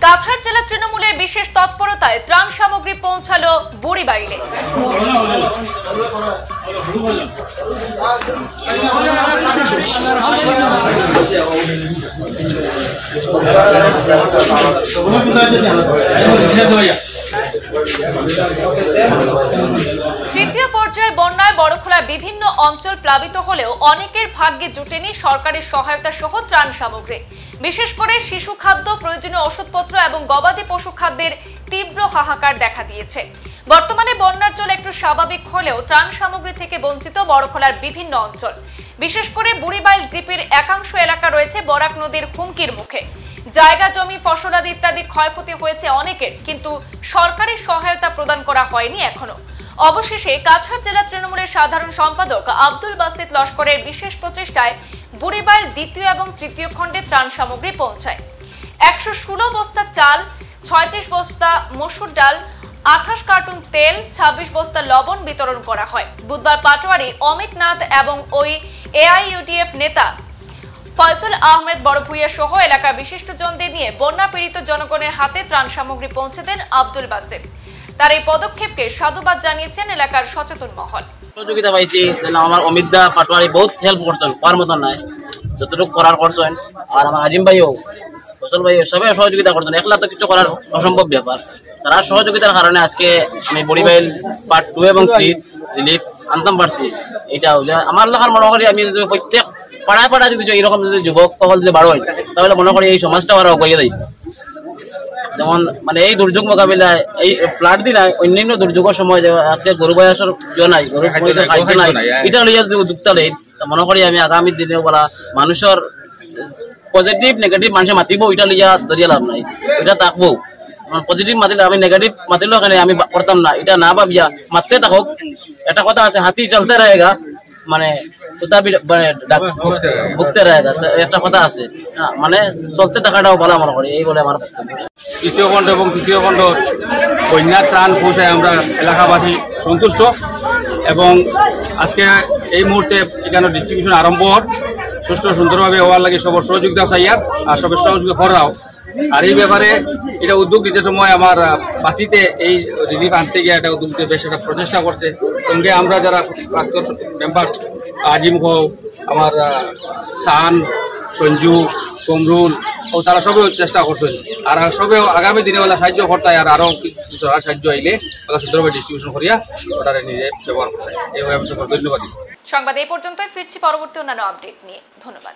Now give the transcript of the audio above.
কাছাড় জেলা তৃণমূলের বিশেষ তৎপরতায় ত্রাণ সামগ্রী পৌঁছালো বুড়িবাইলে। তৃতীয় পর্যায়ের বন্যায় বড়খোলার বিভিন্ন অঞ্চল প্লাবিত হলেও অনেকের ভাগ্যে জুটেনি সরকারি সহায়তা সহ ত্রাণ সামগ্রী। বিশেষ করে শিশু খাদ্য, প্রয়োজনীয় ওষুধপত্র এবং গবাদি পশু খাদ্যের তীব্র হাহাকার দেখা দিয়েছে। বর্তমানে বন্যার জল একটু স্বাভাবিক হলেও ত্রাণ সামগ্রী থেকে বঞ্চিত বড়খোলার বিভিন্ন অঞ্চল। বিশেষ করে বুড়িবাইল জিপির একাংশ এলাকা রয়েছে বরাক নদীর হুমকির মুখে। জায়গা জমি, ফসলাদি ইত্যাদি ক্ষয়ক্ষতি হয়েছে অনেকের, কিন্তু সরকারি সহায়তা প্রদান করা হয়নি এখনো। অবশেষে কাছাড় জেলা তৃণমূলের সাধারণ সম্পাদক আব্দুল বাসিত লস্করের বিশেষ প্রচেষ্টায় বুড়িবাইল দ্বিতীয় এবং তৃতীয় খণ্ডে ত্রাণ সামগ্রী পৌঁছায়। 116 বস্তা চাল, 36 বস্তা মসুর ডাল, 28 কার্টুন তেল, 26 বস্তা লবণ বিতরণ করা হয়। বুধবার পাটোয়ারি অমিত নাথ এবং ওই এআইইউডিএফ নেতা ফয়সল আহমেদ বড়ভূইয়া সহ এলাকার বিশিষ্টজনদের নিয়ে বন্যা পীড়িত জনগণের হাতে ত্রাণ সামগ্রী পৌঁছে দেন আব্দুল বাসিত। তার এই পদক্ষেপকে সাধুবাদ জানিয়েছেন এলাকার সচেতন মহল। সহযোগিতা পাইছি, আমার অমিত দা পাটোয়ারি বহুত হেল্প করছেন, পার মতন নাই, যতটুকু করার করছেন। আর আমার আজিম ভাইও, ফসল ভাইও সবাই সহযোগিতা করছেন। একলা তো কিছু করার অসম্ভব ব্যাপার। তারা সহযোগিতার কারণে আজকে আমি বুড়িবাইল পার্ট 2 এবং 3 রিলিফ আনতাম পারছি। এটাও আমার এলাকার মনে করি আমি প্রত্যেক পাড়ায় পাড়ায় যদি এরকম যদি যুবক সকল যদি বাড়ো হয়, তাহলে মনে করি এই সমাজটা ওরা অগিয়ে দেয়। যেমন মানে এই দুর্যোগ মোকাবিলায়, এই ফ্লাড দিনায়, অন্যান্য দুর্যোগের সময় আজকে গরু বয়সের নাই, গরু খাদ্য নাই, এটা লইয়া যদি উদ্যোক্তা দেয়, মনে করি আমি আগামী দিনে বলা মানুষের পজিটিভ নেগেটিভ মানুষে মাতিব, এটা লইয়া ধরিয়া লাভ নাই। এটা থাকবো পজিটিভ মাতিলে, আমি নেগেটিভ মাতিলেও এখানে আমি করতাম না। এটা না ভাবিয়া মারতে থাকুক। একটা কথা আছে, হাতি চলতে रहेगा মানে ভুগতে रहेगा, একটা কথা আছে, মানে চলতে থাকাটাও ভালো মনে করি। এই বলে আমার তৃতীয় খণ্ড এবং তৃতীয় খণ্ড বন্যার ত্রাণ পৌঁছায় আমরা এলাকাবাসী সন্তুষ্ট। এবং আজকে এই মুহূর্তে এখানে ডিস্ট্রিবিউশন আরম্ভ হওয়ার সুষ্ঠু সুন্দরভাবে হওয়ার লাগে সবার সহযোগিতা চাইয়ার আর সবের সহযোগিতা করাও। আর এই ব্যাপারে এটা উদ্যোগ নিতে সময় আমার বাসিতে এই রিলিফ আনতে গিয়ে একটা উদ্যোগ বেশ একটা প্রচেষ্টা করছে। সঙ্গে আমরা যারা প্রাক্তন মেম্বার্স, আজিম হোক, আমার সান, সঞ্জু, কমরুল ও তারা সবেও চেষ্টা করছেন। আর সবেও আগামী দিনে ওলা সাহায্য করতায়। আর আরও কিছু সাহায্য আইলে ওরা সুন্দরভাবে ডিস্ট্রিবিউশন করিয়া ওটা নিজে ব্যবহার করতায়। এইভাবে আমি সকল ধন্যবাদ। সংবাদ এই পর্যন্তই, ফিরছি পরবর্তী অন্যান্য আপডেট নিয়ে। ধন্যবাদ।